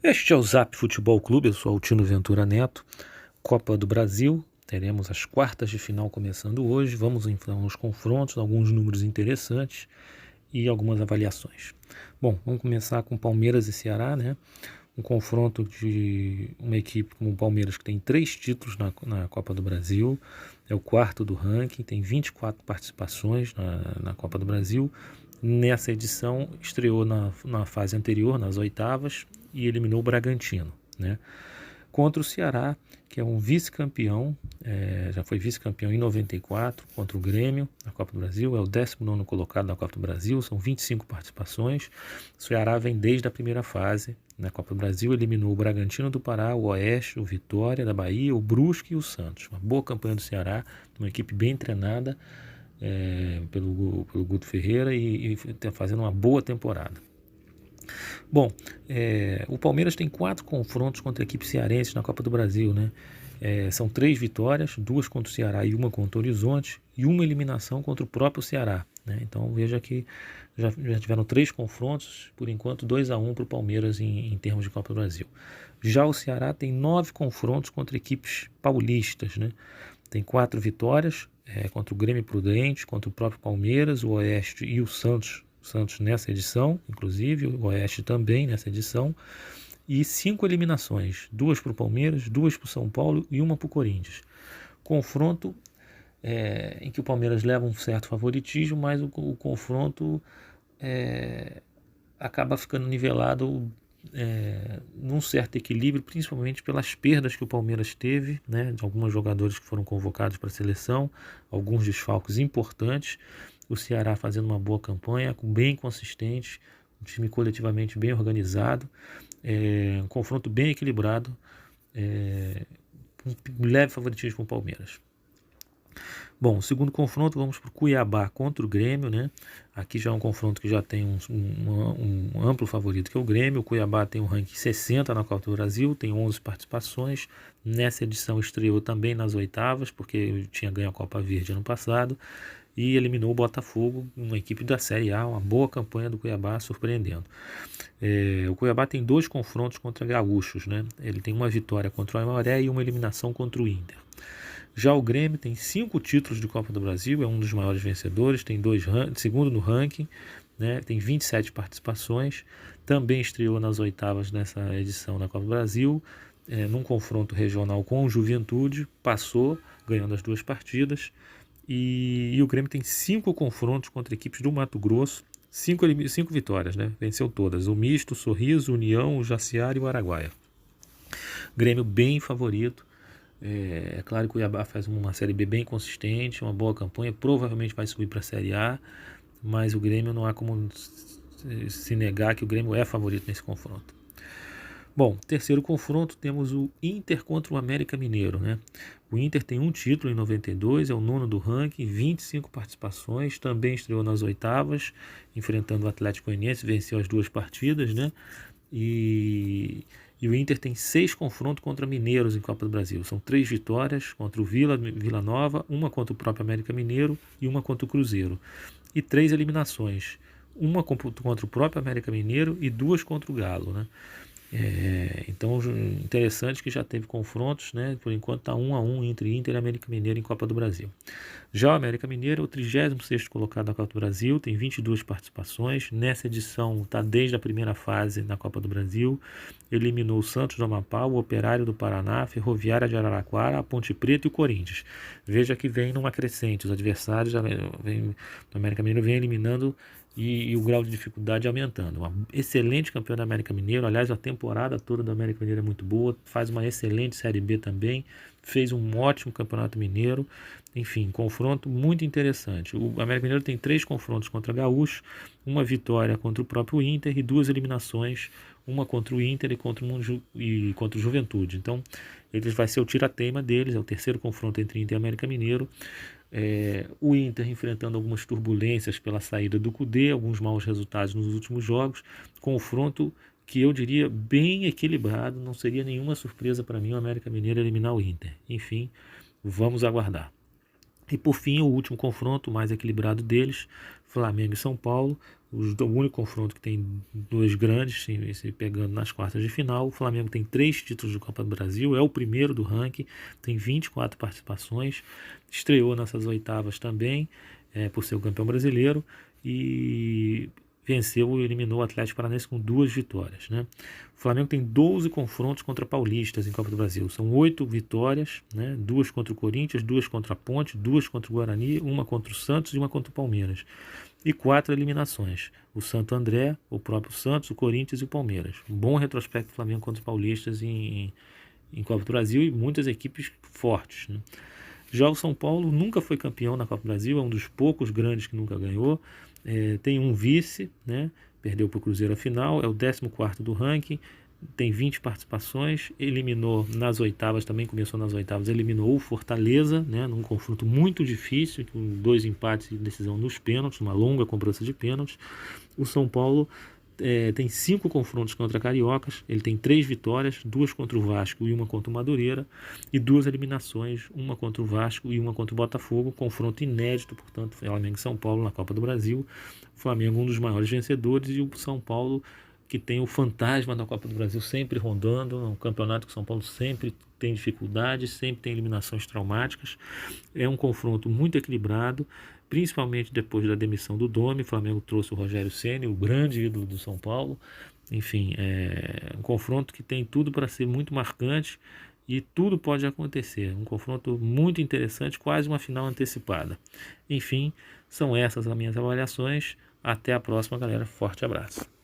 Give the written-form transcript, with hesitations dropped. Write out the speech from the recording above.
Este é o Zap Futebol Clube, eu sou Altino Ventura Neto. Copa do Brasil, teremos as quartas de final começando hoje. Vamos enfrentar os confrontos, alguns números interessantes e algumas avaliações. Bom, vamos começar com Palmeiras e Ceará, né? Um confronto de uma equipe como o Palmeiras que tem 3 títulos na Copa do Brasil, é o quarto do ranking, tem 24 participações na Copa do Brasil. Nessa edição estreou na fase anterior, nas oitavas, e eliminou o Bragantino, né? Contra o Ceará, que é um vice-campeão, já foi vice-campeão em 94 contra o Grêmio na Copa do Brasil, é o 19º colocado na Copa do Brasil, são 25 participações. O Ceará vem desde a primeira fase na Copa do Brasil, eliminou o Bragantino do Pará, o Oeste, o Vitória da Bahia, o Brusque e o Santos. Uma boa campanha do Ceará, uma equipe bem treinada pelo Guto Ferreira e está fazendo uma boa temporada. Bom, o Palmeiras tem 4 confrontos contra equipes cearenses na Copa do Brasil, né? São 3 vitórias, 2 contra o Ceará e 1 contra o Horizonte, e uma eliminação contra o próprio Ceará, né? Então veja que já tiveram 3 confrontos, por enquanto 2-1 para o Palmeiras em termos de Copa do Brasil. Já o Ceará tem 9 confrontos contra equipes paulistas, né? Tem 4 vitórias contra o Grêmio Prudente, contra o próprio Palmeiras, o Oeste e o Santos nessa edição, inclusive, o Oeste também nessa edição, e 5 eliminações, 2 para o Palmeiras, 2 para o São Paulo e 1 para o Corinthians. Confronto em que o Palmeiras leva um certo favoritismo, mas o confronto acaba ficando nivelado num certo equilíbrio, principalmente pelas perdas que o Palmeiras teve, né, de alguns jogadores que foram convocados para a seleção, alguns desfalques importantes. O Ceará fazendo uma boa campanha, bem consistente, um time coletivamente bem organizado, um confronto bem equilibrado, um leve favoritismo com o Palmeiras. Bom, segundo confronto, vamos para o Cuiabá contra o Grêmio, né? Aqui já é um confronto que já tem um amplo favorito, que é o Grêmio. O Cuiabá tem um ranking 60 na Copa do Brasil, tem 11 participações. Nessa edição estreou também nas oitavas, porque tinha ganho a Copa Verde ano passado, e eliminou o Botafogo, uma equipe da Série A, uma boa campanha do Cuiabá, surpreendendo. O Cuiabá tem 2 confrontos contra gaúchos, né? Ele tem uma vitória contra o Aimoré e uma eliminação contra o Inter. Já o Grêmio tem 5 títulos de Copa do Brasil, é um dos maiores vencedores, tem segundo no ranking, né, tem 27 participações, também estreou nas oitavas nessa edição da Copa do Brasil, num confronto regional com o Juventude, passou, ganhando as 2 partidas, e o Grêmio tem 5 confrontos contra equipes do Mato Grosso, 5 vitórias, né, venceu todas, o Misto, o Sorriso, o União, o Jaciara e o Araguaia. Grêmio bem favorito. Claro que o Cuiabá faz uma Série B bem consistente, uma boa campanha, provavelmente vai subir para a Série A, mas o Grêmio não há como se negar que o Grêmio é favorito nesse confronto. Bom, terceiro confronto, temos o Inter contra o América Mineiro, né? O Inter tem um título em 92, é o 9º do ranking, 25 participações, também estreou nas oitavas, enfrentando o Atlético Goianiense, venceu as 2 partidas, né? E o Inter tem 6 confrontos contra mineiros em Copa do Brasil. São 3 vitórias contra o Vila Nova, uma contra o próprio América Mineiro e uma contra o Cruzeiro. E 3 eliminações, uma contra o próprio América Mineiro e 2 contra o Galo, né? Então, interessante que já teve confrontos, né? Por enquanto está 1-1 entre Inter e América Mineiro em Copa do Brasil. Já o América Mineiro é o 36º colocado na Copa do Brasil, tem 22 participações. Nessa edição está desde a primeira fase na Copa do Brasil. Eliminou o Santos do Amapá, o Operário do Paraná, a Ferroviária de Araraquara, a Ponte Preta e o Corinthians. Veja que vem numa crescente, os adversários do América Mineiro vem eliminando e o grau de dificuldade aumentando. Uma excelente campeã da América Mineiro, aliás, a temporada toda do América Mineiro é muito boa, faz uma excelente Série B também, fez um ótimo Campeonato Mineiro, enfim, confronto muito interessante. O América Mineiro tem 3 confrontos contra Gaúcho, uma vitória contra o próprio Inter e 2 eliminações, uma contra o Inter e contra o Juventude. Então, eles vai ser o tira-teima deles, é o terceiro confronto entre Inter e América Mineiro. O Inter enfrentando algumas turbulências pela saída do Kudê, alguns maus resultados nos últimos jogos, confronto que eu diria bem equilibrado, não seria nenhuma surpresa para mim o América Mineiro eliminar o Inter. Enfim, vamos aguardar. E por fim, o último confronto mais equilibrado deles, Flamengo e São Paulo, o único confronto que tem dois grandes se pegando nas quartas de final. O Flamengo tem 3 títulos de Copa do Brasil, é o primeiro do ranking, tem 24 participações, estreou nessas oitavas também, por ser o campeão brasileiro, e venceu e eliminou o Atlético Paranaense com 2 vitórias, né? O Flamengo tem 12 confrontos contra paulistas em Copa do Brasil. São 8 vitórias, né? 2 contra o Corinthians, 2 contra a Ponte, 2 contra o Guarani, 1 contra o Santos e 1 contra o Palmeiras. E 4 eliminações. O Santo André, o próprio Santos, o Corinthians e o Palmeiras. Um bom retrospecto do Flamengo contra os paulistas em Copa do Brasil e muitas equipes fortes, né? Já o São Paulo nunca foi campeão na Copa do Brasil, é um dos poucos grandes que nunca ganhou. Tem um vice, né? Perdeu para o Cruzeiro a final, é o 14º do ranking, tem 20 participações, eliminou nas oitavas, também começou nas oitavas, eliminou o Fortaleza, né? Num confronto muito difícil, com 2 empates e decisão nos pênaltis, uma longa cobrança de pênaltis. O São Paulo tem 5 confrontos contra cariocas, ele tem 3 vitórias, 2 contra o Vasco e 1 contra o Madureira, e 2 eliminações, 1 contra o Vasco e 1 contra o Botafogo, confronto inédito, portanto, Flamengo e São Paulo na Copa do Brasil. O Flamengo um dos maiores vencedores e o São Paulo que tem o fantasma da Copa do Brasil sempre rondando, um campeonato que o São Paulo sempre tem dificuldades, sempre tem eliminações traumáticas. É um confronto muito equilibrado, principalmente depois da demissão do Domi. O Flamengo trouxe o Rogério Ceni, o grande ídolo do São Paulo. Enfim, é um confronto que tem tudo para ser muito marcante e tudo pode acontecer. Um confronto muito interessante, quase uma final antecipada. Enfim, são essas as minhas avaliações. Até a próxima, galera. Forte abraço.